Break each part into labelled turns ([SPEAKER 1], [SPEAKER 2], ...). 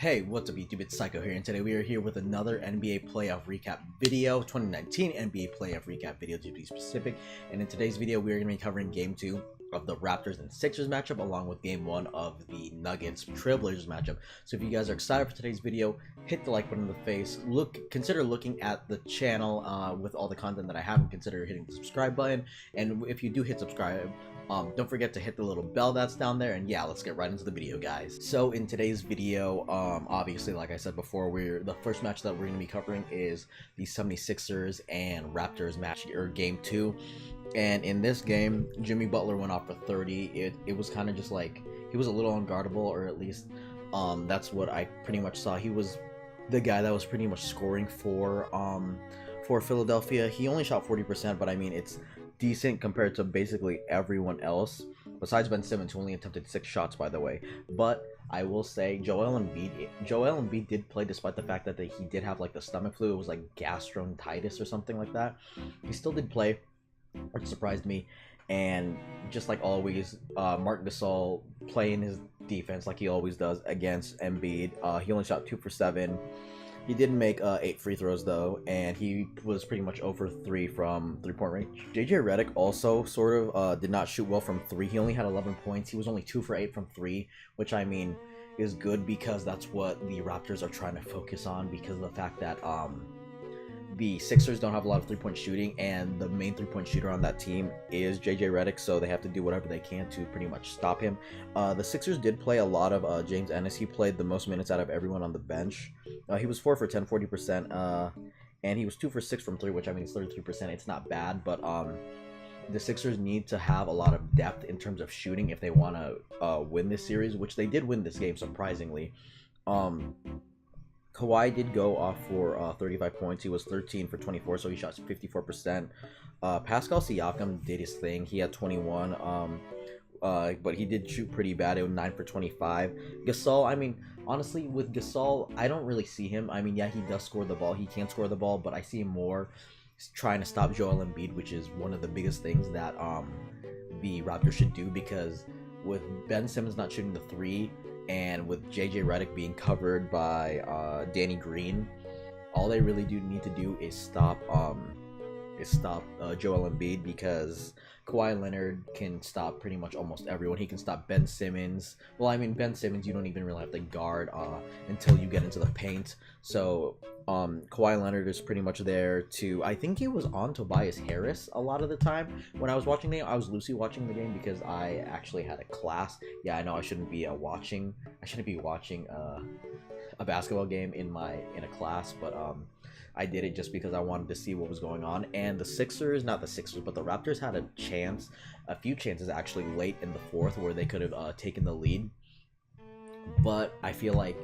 [SPEAKER 1] Hey, what's up YouTube, it's Saiko here, and today we are here with another NBA playoff recap video, 2019 NBA playoff recap video to be specific. And in today's video, we are going to be covering Game 2 of the Raptors and Sixers matchup, along with Game 1 of the Nuggets Trailblazers matchup. So if you guys are excited for today's video, hit the like button in the face, consider looking at the channel with all the content that I have, and consider hitting the subscribe button. And if you do hit subscribe, don't forget to hit the little bell that's down there, and yeah, let's get right into the video, guys. So in today's video, obviously, like I said before, the first match that we're going to be covering is the 76ers and Raptors match, or Game 2. And in this game, Jimmy Butler went off for 30. It was kind of just like, he was a little unguardable, or at least that's what I pretty much saw. He was the guy that was pretty much scoring for Philadelphia. He only shot 40%, but I mean, it's decent compared to basically everyone else besides Ben Simmons, who only attempted 6 shots, by the way. But I will say Joel Embiid did play, despite the fact that he did have like the stomach flu. It was like gastroenteritis or something like that. He still did play, which surprised me. And just like always, Marc Gasol playing his defense like he always does against Embiid. He only shot 2 for 7. He did make 8 free throws though, and he was pretty much 0 for 3 from 3-point range. JJ Redick also sort of did not shoot well from 3. He only had 11 points. He was only 2 for 8 from 3, which I mean is good because that's what the Raptors are trying to focus on, because of the fact that the Sixers don't have a lot of 3-point shooting, and the main 3-point shooter on that team is JJ Redick, so they have to do whatever they can to pretty much stop him. The Sixers did play a lot of James Ennis. He played the most minutes out of everyone on the bench. He was 4 for 10, 40%, and he was 2 for 6 from 3, which I mean is 33%. It's not bad, but the Sixers need to have a lot of depth in terms of shooting if they want to win this series, which they did win this game, surprisingly. Kawhi did go off for 35 points. He was 13 for 24, so he shot 54%. Pascal Siakam did his thing. He had 21, but he did shoot pretty bad. It was 9 for 25. Gasol, I mean, honestly, with Gasol, I don't really see him. I mean, yeah, he does score the ball. He can score the ball, but I see him more trying to stop Joel Embiid, which is one of the biggest things that the Raptors should do, because with Ben Simmons not shooting the 3, and with JJ Redick being covered by Danny Green, all they really do need to do is stop Joel Embiid, because Kawhi Leonard can stop pretty much almost everyone. He can stop Ben Simmons. Well, I mean, Ben Simmons you don't even really have to guard until you get into the paint. So Kawhi Leonard is pretty much there to, I think he was on Tobias Harris a lot of the time. When I was watching the game, I was loosely watching the game because I actually had a class. Yeah, I know I shouldn't be watching a basketball game in a class, but I did it just because I wanted to see what was going on. And the Sixers, not the Sixers, but the Raptors had a few chances actually late in the fourth where they could have taken the lead. But I feel like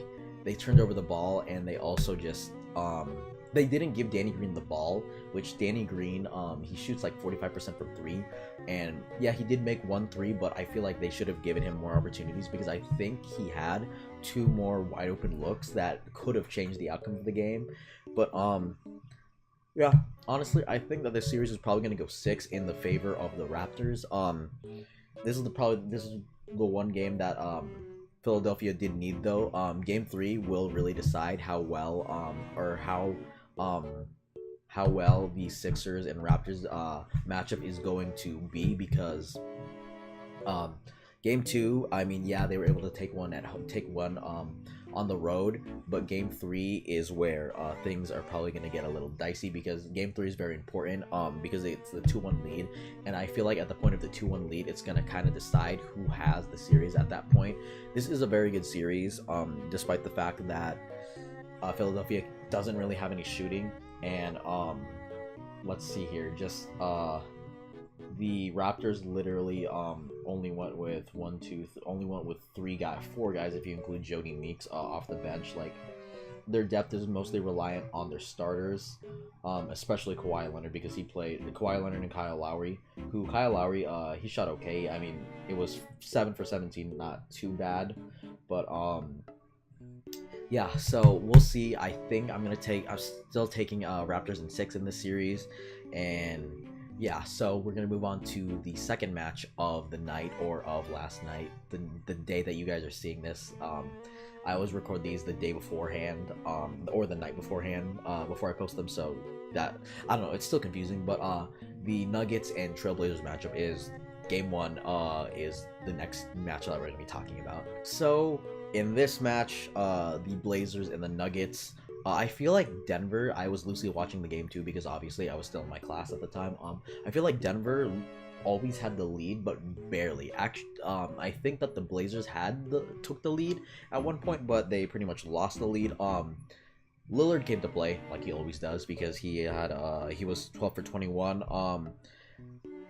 [SPEAKER 1] they turned over the ball, and they also just they didn't give Danny Green the ball, which Danny Green, he shoots like 45% from 3, and yeah, he did make 1 3, but I feel like they should have given him more opportunities, because I think he had 2 more wide open looks that could have changed the outcome of the game. But yeah, honestly, I think that this series is probably going to go 6 in the favor of the Raptors. This is the one game that Philadelphia did need though. Game 3 will really decide how well the Sixers and Raptors matchup is going to be, because Game 2, I mean, yeah, they were able to take one on the road, but Game 3 is where things are probably going to get a little dicey, because Game 3 is very important because it's the 2-1 lead, and I feel like at the point of the 2-1 lead, it's going to kind of decide who has the series at that point. This is a very good series, despite the fact that Philadelphia doesn't really have any shooting, and let's see here, just the Raptors literally only went with 4 guys if you include Jody Meeks off the bench. Like, their depth is mostly reliant on their starters, especially Kawhi Leonard, because Kawhi Leonard and Kyle Lowry, he shot okay. I mean, it was 7 for 17, not too bad, but yeah, so we'll see. I think I'm still taking Raptors in 6 in this series, and yeah, so we're going to move on to the second match of the night, or of last night, the day that you guys are seeing this. I always record these the day beforehand, or the night beforehand, before I post them. So that, I don't know, it's still confusing. But the Nuggets and Trailblazers matchup is game one. Is the next match that we're gonna be talking about. So in this match, the Blazers and the Nuggets. I feel like Denver, I was loosely watching the game too because obviously I was still in my class at the time. I feel like Denver always had the lead, but barely. Actually, I think that the Blazers took the lead at one point, but they pretty much lost the lead. Lillard came to play like he always does because he was 12 for 21.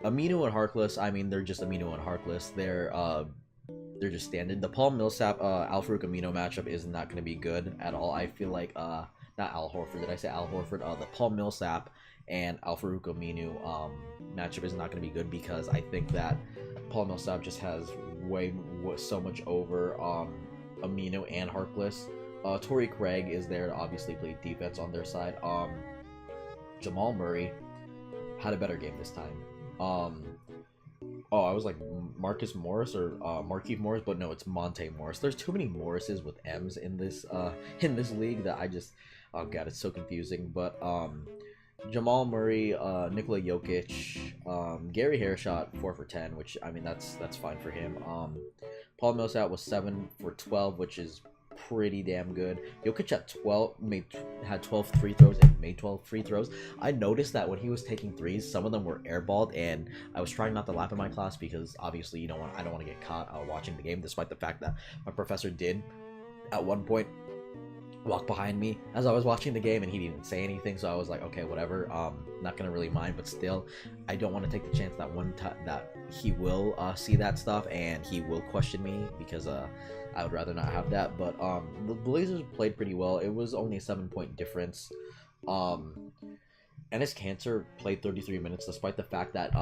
[SPEAKER 1] Aminu and Harkless, I mean, they're just Aminu and Harkless. They're just standard. The Paul Millsap Al-Farouq Amino matchup is not going to be good at all. I feel like not Al Horford. Did I say Al Horford? The Paul Millsap and Al-Farouq Aminu matchup is not going to be good because I think that Paul Millsap just has so much over Amino and Harkless. Torrey Craig is there to obviously play defense on their side. Jamal Murray had a better game this time. Oh, I was like Marcus Morris or Markieff Morris, but no, it's Monte Morris. There's too many Morrises with M's in this league that I just, oh god, it's so confusing. But Jamal Murray, Nikola Jokic, Gary Harris shot 4 for 10, which I mean that's fine for him. Paul Millsap was 7 for 12, which is pretty damn good. Jokic had 12 free throws and made 12 free throws. I noticed that when he was taking threes, some of them were airballed, and I was trying not to laugh in my class because obviously I don't want to get caught watching the game, despite the fact that my professor did at one point walk behind me as I was watching the game and he didn't say anything, so I was like, okay, whatever, not gonna really mind. But still, I don't want to take the chance that that he will see that stuff and he will question me because I would rather not have that. But the Blazers played pretty well. It was only a 7-point difference. Enes Kanter played 33 minutes despite the fact that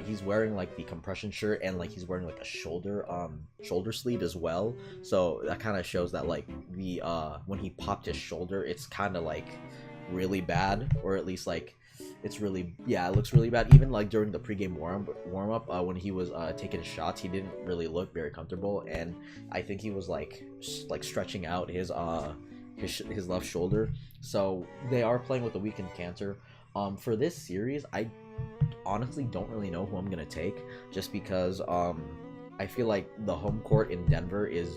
[SPEAKER 1] he's wearing like the compression shirt and like he's wearing like a shoulder sleeve as well. So that kind of shows that like the when he popped his shoulder, it's kind of like really bad, or at least like it's really, yeah, it looks really bad. Even like during the pregame warm up when he was taking his shots, he didn't really look very comfortable, and I think he was like stretching out his left shoulder. So they are playing with a weakened Kanter. For this series, I honestly don't really know who I'm gonna take, just because I feel like the home court in Denver is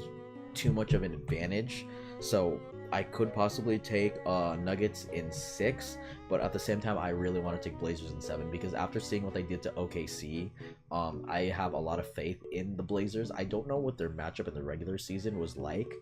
[SPEAKER 1] too much of an advantage. So I could possibly take Nuggets in 6, but at the same time, I really want to take Blazers in 7 because after seeing what they did to OKC, I have a lot of faith in the Blazers. I don't know what their matchup in the regular season was like,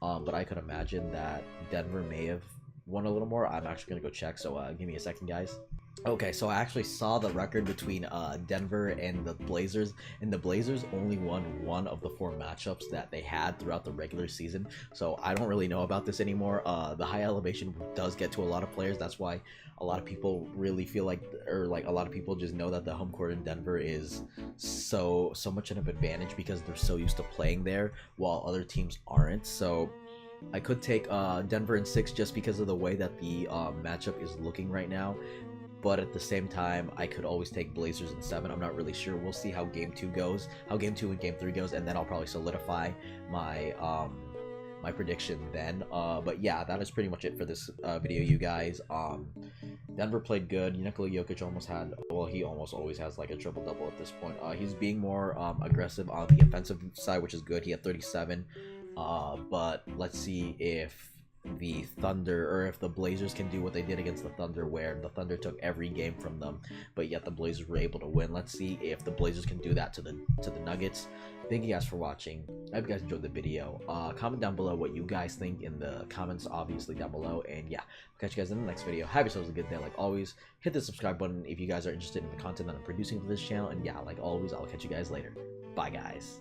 [SPEAKER 1] but I could imagine that Denver may have won a little more. I'm actually gonna go check, so give me a second, guys. Okay, so I actually saw the record between Denver and the Blazers, and the Blazers only won 1 of the 4 matchups that they had throughout the regular season. So I don't really know about this anymore. The high elevation does get to a lot of players. That's why a lot of people really feel like, or like a lot of people just know that the home court in Denver is so much of an advantage because they're so used to playing there while other teams aren't. So I could take Denver in 6 just because of the way that the matchup is looking right now. But at the same time, I could always take Blazers in 7. I'm not really sure. We'll see how Game 2 goes, how Game 2 and Game 3 goes, and then I'll probably solidify my my prediction then. But yeah, that is pretty much it for this video, you guys. Denver played good. Nikola Jokic almost had, well, he almost always has like a triple-double at this point. He's being more aggressive on the offensive side, which is good. He had 37. But let's see if the Thunder, or if the Blazers can do what they did against the Thunder, where the Thunder took every game from them, but yet the Blazers were able to win. Let's see if the Blazers can do that to the Nuggets. Thank you guys for watching. I hope you guys enjoyed the video. Comment down below what you guys think in the comments, obviously, down below. And yeah, I'll catch you guys in the next video. Have yourselves a good day. Like always, hit the subscribe button if you guys are interested in the content that I'm producing for this channel. And yeah, like always, I'll catch you guys later. Bye, guys.